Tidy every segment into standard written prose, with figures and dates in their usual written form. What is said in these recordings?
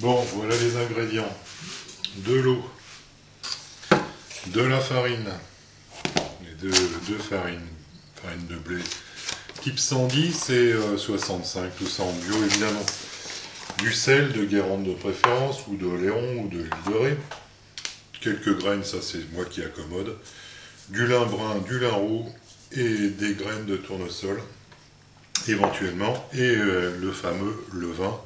Bon, voilà les ingrédients. De l'eau, de la farine, et deux farines, farine de blé type 110 et 65, tout ça en bio évidemment. Du sel de Guérande de préférence, ou de Léon, ou de l'huile de riz. Quelques graines, ça c'est moi qui accommode. Du lin brun, du lin roux et des graines de tournesol, éventuellement. Et le fameux levain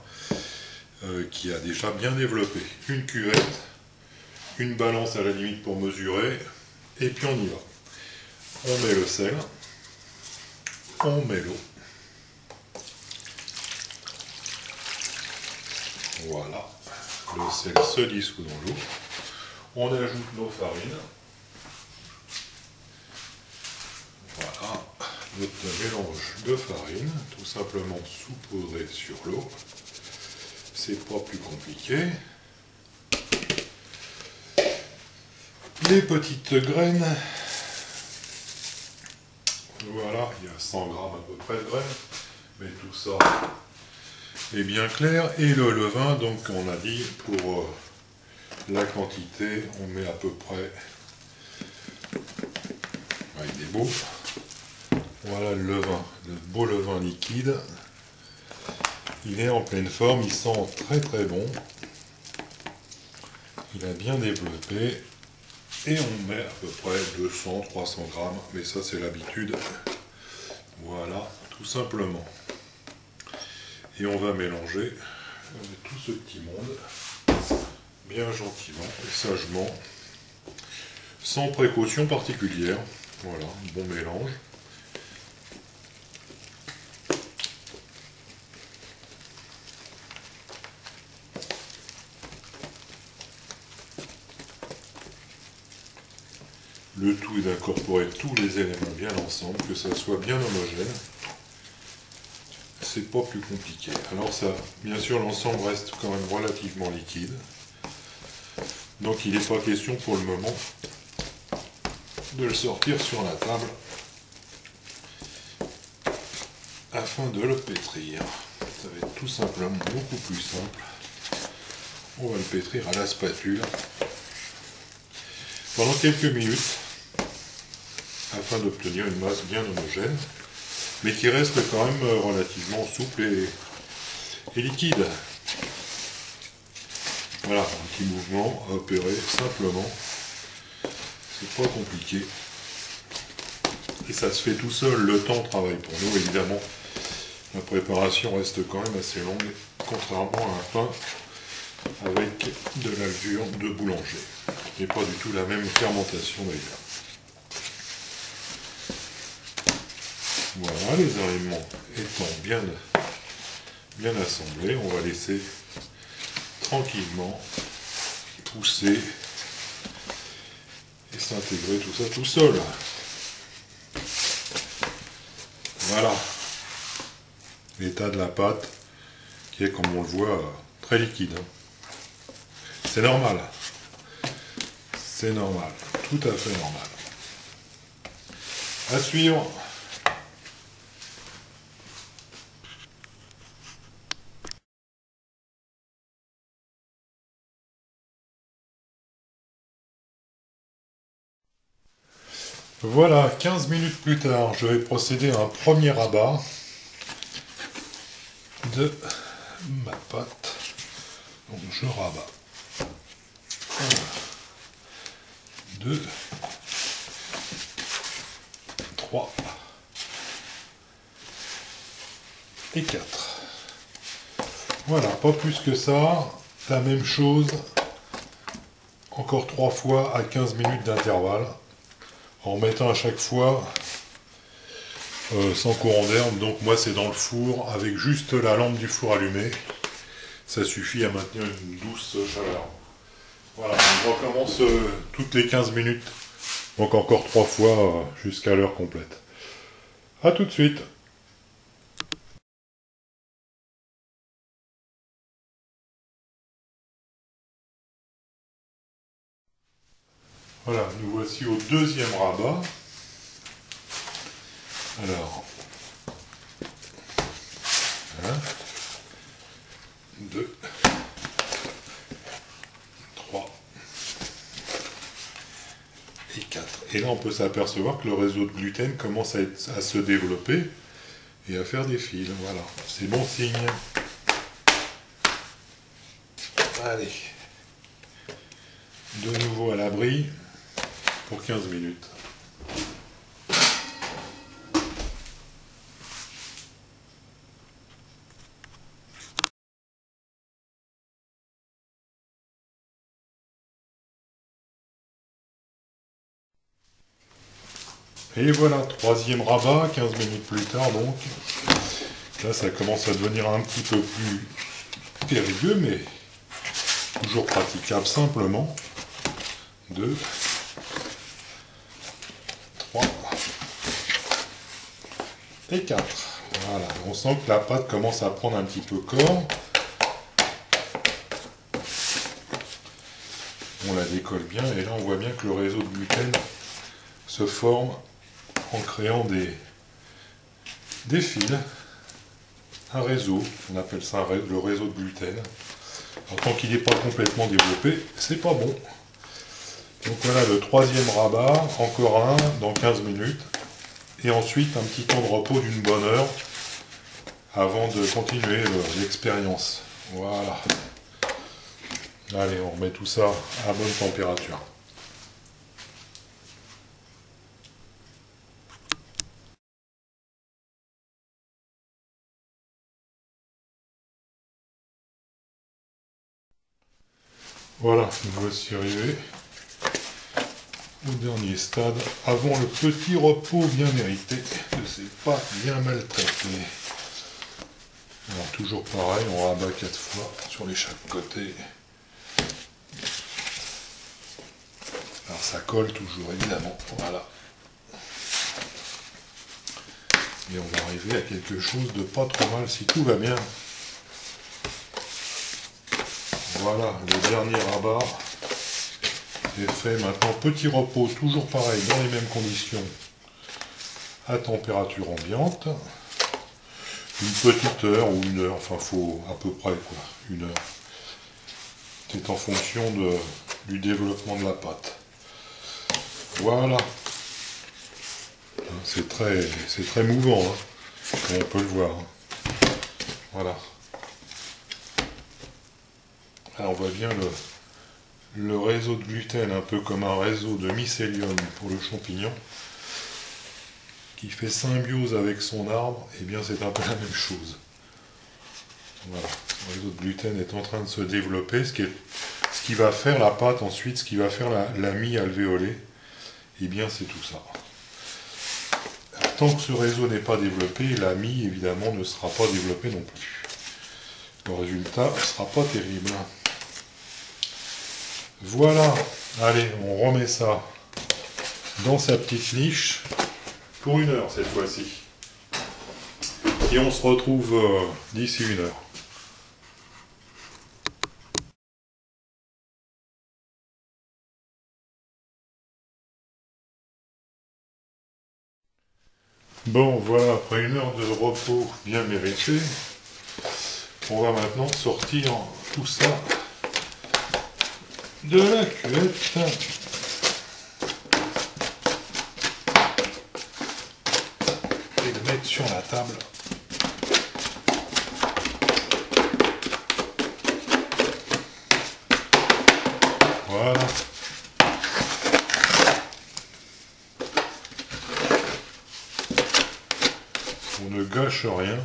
qui a déjà bien développé. Une cuvette, une balance à la limite pour mesurer, et puis on y va. On met le sel, on met l'eau. Voilà, le sel se dissout dans l'eau. On ajoute nos farines. Voilà, notre mélange de farine, tout simplement saupoudré sur l'eau. C'est pas plus compliqué. Les petites graines. Voilà, il y a 100 grammes à peu près de graines, mais tout ça est bien clair. Et le levain, donc on a dit pour la quantité, on met à peu près avec des beaux. Voilà le levain, le beau levain liquide. Il est en pleine forme, il sent très très bon. Il a bien développé. Et on met à peu près 200-300 grammes, mais ça c'est l'habitude. Voilà, tout simplement. Et on va mélanger tout ce petit monde, bien gentiment et sagement, sans précaution particulière. Voilà, bon mélange. Le tout est d'incorporer tous les éléments bien ensemble, que ça soit bien homogène. C'est pas plus compliqué. Alors ça, bien sûr, l'ensemble reste quand même relativement liquide. Donc il n'est pas question pour le moment de le sortir sur la table afin de le pétrir. Ça va être tout simplement beaucoup plus simple. On va le pétrir à la spatule pendant quelques minutes afin d'obtenir une masse bien homogène, mais qui reste quand même relativement souple et liquide. Voilà, un petit mouvement à opérer simplement. C'est pas compliqué. Et ça se fait tout seul, le temps travaille pour nous, évidemment. La préparation reste quand même assez longue, contrairement à un pain avec de la levure de boulanger. Et pas du tout la même fermentation d'ailleurs. Voilà, les éléments étant bien assemblés, on va laisser tranquillement pousser et s'intégrer tout ça tout seul. Voilà l'état de la pâte qui est, comme on le voit, très liquide. C'est normal. C'est normal. Tout à fait normal. À suivre. Voilà, 15 minutes plus tard, je vais procéder à un premier rabat de ma pâte. Donc je rabats 1, 2, 3 et 4. Voilà, pas plus que ça. La même chose, encore 3 fois à 15 minutes d'intervalle, en mettant à chaque fois sans courant d'air. Donc moi c'est dans le four avec juste la lampe du four allumée. Ça suffit à maintenir une douce chaleur. Voilà, on recommence toutes les 15 minutes. Donc encore 3 fois jusqu'à l'heure complète. A tout de suite. Voilà, nous voici au deuxième rabat. Alors, 1, 2, 3 et 4. Et là, on peut s'apercevoir que le réseau de gluten commence à se développer et à faire des fils. Voilà, c'est bon signe. Allez, de nouveau à l'abri pour 15 minutes. Et voilà, troisième rabat, 15 minutes plus tard donc. Là, ça commence à devenir un petit peu plus périlleux, mais toujours praticable simplement. 2, 3 et 4. Voilà, on sent que la pâte commence à prendre un petit peu corps. On la décolle bien et là on voit bien que le réseau de gluten se forme en créant des fils, un réseau, on appelle ça le réseau de gluten. Alors, tant qu'il n'est pas complètement développé, c'est pas bon. Donc voilà le troisième rabat, encore un dans 15 minutes, et ensuite un petit temps de repos d'une bonne heure avant de continuer l'expérience. Voilà. Allez, on remet tout ça à bonne température. Voilà, nous voici arrivés au dernier stade, avant le petit repos bien mérité de ces pâtes bien maltraitées. Alors toujours pareil, on rabat 4 fois sur les chaque côté. Alors ça colle toujours évidemment, voilà. Et on va arriver à quelque chose de pas trop mal si tout va bien. Voilà, le dernier rabat est fait. Maintenant, petit repos, toujours pareil, dans les mêmes conditions, à température ambiante. Une petite heure ou une heure, enfin, faut à peu près, quoi, une heure. C'est en fonction du développement de la pâte. Voilà. C'est très mouvant, hein. On peut le voir. Hein. Voilà. Là, on voit bien le réseau de gluten, un peu comme un réseau de mycélium pour le champignon, qui fait symbiose avec son arbre, et bien c'est un peu la même chose. Voilà, le réseau de gluten est en train de se développer, ce qui va faire la pâte ensuite, ce qui va faire la mie alvéolée, et bien c'est tout ça. Tant que ce réseau n'est pas développé, la mie évidemment ne sera pas développée non plus. Le résultat ne sera pas terrible. Voilà, allez, on remet ça dans sa petite niche pour une heure cette fois-ci. Et on se retrouve d'ici une heure. Bon, voilà, après une heure de repos bien mérité, on va maintenant sortir tout ça de la cuvette. Et le mettre sur la table. Voilà. On ne gâche rien.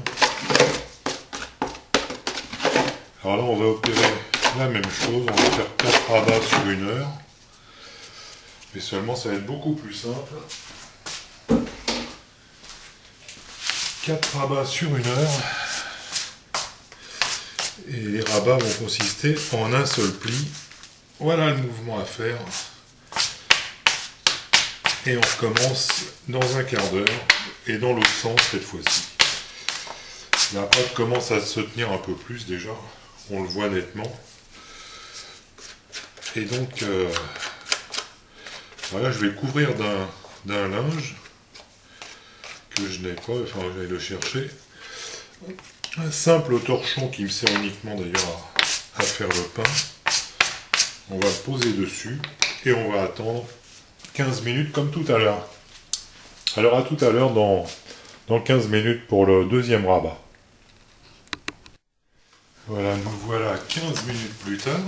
Alors là, on va opérer la même chose. On va faire 4 rabats sur une heure. Mais seulement, ça va être beaucoup plus simple. 4 rabats sur une heure. Et les rabats vont consister en un seul pli. Voilà le mouvement à faire. Et on recommence dans un quart d'heure. Et dans l'autre sens cette fois-ci. La pâte commence à se tenir un peu plus déjà. On le voit nettement. Et donc, voilà, je vais le couvrir d'un linge que je n'ai pas, enfin je vais le chercher. Un simple torchon qui me sert uniquement d'ailleurs à faire le pain. On va le poser dessus et on va attendre 15 minutes comme tout à l'heure. Alors à tout à l'heure dans 15 minutes pour le deuxième rabat. Voilà, nous voilà 15 minutes plus tard.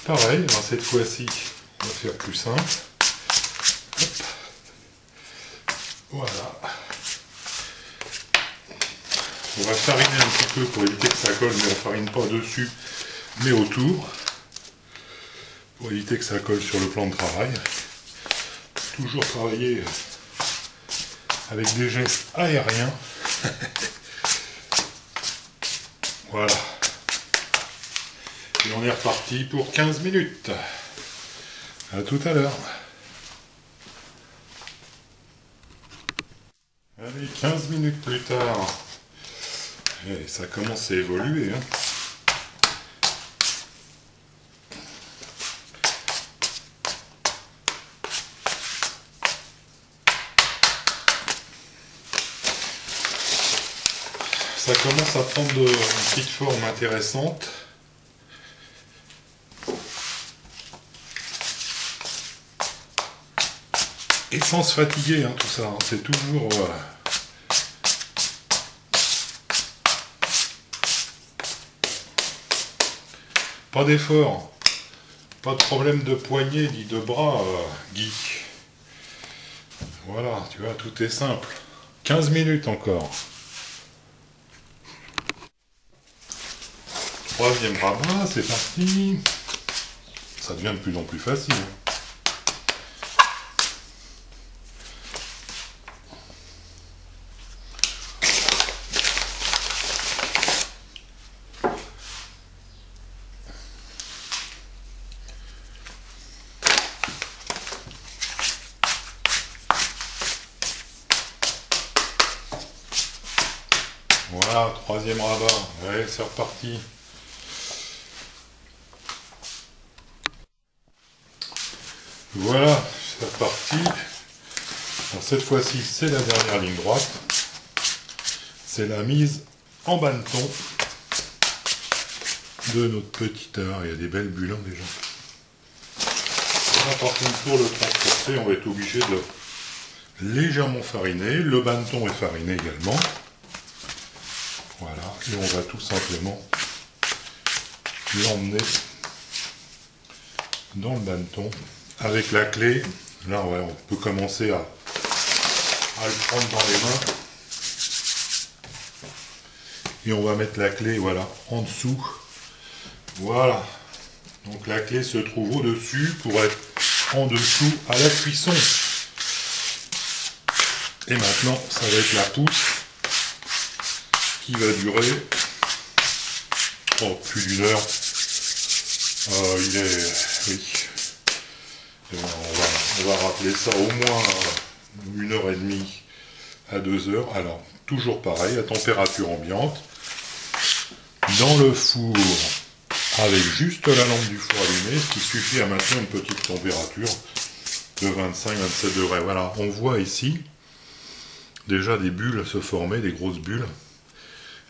Pareil, alors cette fois-ci, on va faire plus simple. Hop. Voilà. On va fariner un petit peu pour éviter que ça colle, mais on farine pas dessus, mais autour. Pour éviter que ça colle sur le plan de travail. Toujours travailler avec des gestes aériens. Voilà. Et on est reparti pour 15 minutes. À tout à l'heure. Allez, 15 minutes plus tard. Et ça commence à évoluer. Hein. Ça commence à prendre une petite forme intéressante. Et sans se fatiguer, hein, tout ça. Hein. C'est toujours... pas d'effort. Pas de problème de poignet ni de bras, Guy. Voilà, tu vois, tout est simple. 15 minutes encore. Troisième rabat, c'est parti. Ça devient de plus en plus facile. Voilà, troisième rabat. Allez, c'est reparti. Voilà, c'est reparti. Alors cette fois-ci, c'est la dernière ligne droite. C'est la mise en banneton de notre petit art. Il y a des belles bulles hein, déjà. Là, par contre, pour le transporter, on va être obligé de légèrement fariner. Le banneton est fariné également. Voilà, et on va tout simplement l'emmener dans le banneton avec la clé. Là, ouais, on peut commencer à le prendre dans les mains. Et on va mettre la clé, voilà, en dessous. Voilà. Donc la clé se trouve au-dessus pour être en dessous à la cuisson. Et maintenant, ça va être la pousse qui va durer plus d'une heure. Il est... Oui. On va rappeler ça au moins 1h30 à 2h. Alors, toujours pareil, à température ambiante. Dans le four, avec juste la lampe du four allumée, ce qui suffit à maintenir une petite température de 25-27 degrés. Voilà, on voit ici déjà des bulles se former, des grosses bulles.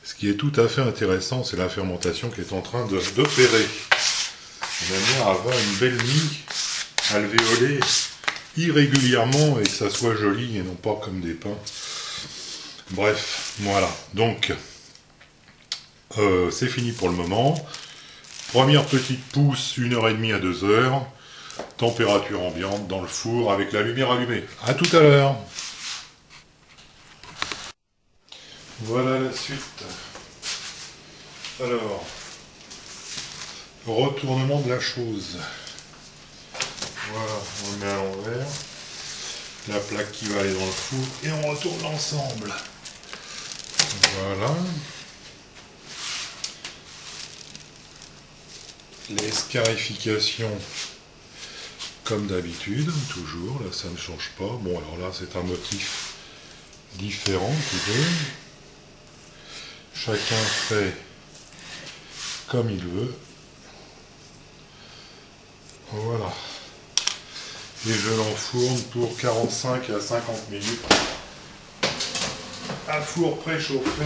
Ce qui est tout à fait intéressant, c'est la fermentation qui est en train d'opérer. De manière à avoir une belle mie alvéolée irrégulièrement et que ça soit joli et non pas comme des pains. Bref, voilà. Donc, c'est fini pour le moment. Première petite pousse, 1h30 à 2h. Température ambiante dans le four avec la lumière allumée. A tout à l'heure. Voilà la suite. Alors, retournement de la chose. Voilà, on le met à l'envers. La plaque qui va aller dans le four et on retourne l'ensemble. Voilà. Les scarifications comme d'habitude, toujours, là ça ne change pas. Bon alors là c'est un motif différent toujours. Chacun fait comme il veut. Voilà. Et je l'enfourne pour 45 à 50 minutes. À four préchauffé,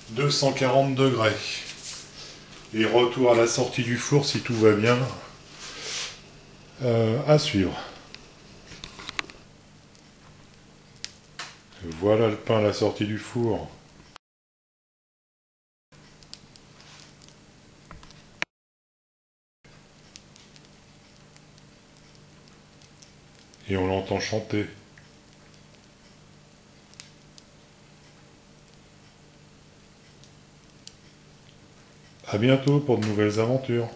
240 degrés. Et retour à la sortie du four si tout va bien. À suivre. Voilà le pain à la sortie du four. Et on l'entend chanter. À bientôt pour de nouvelles aventures.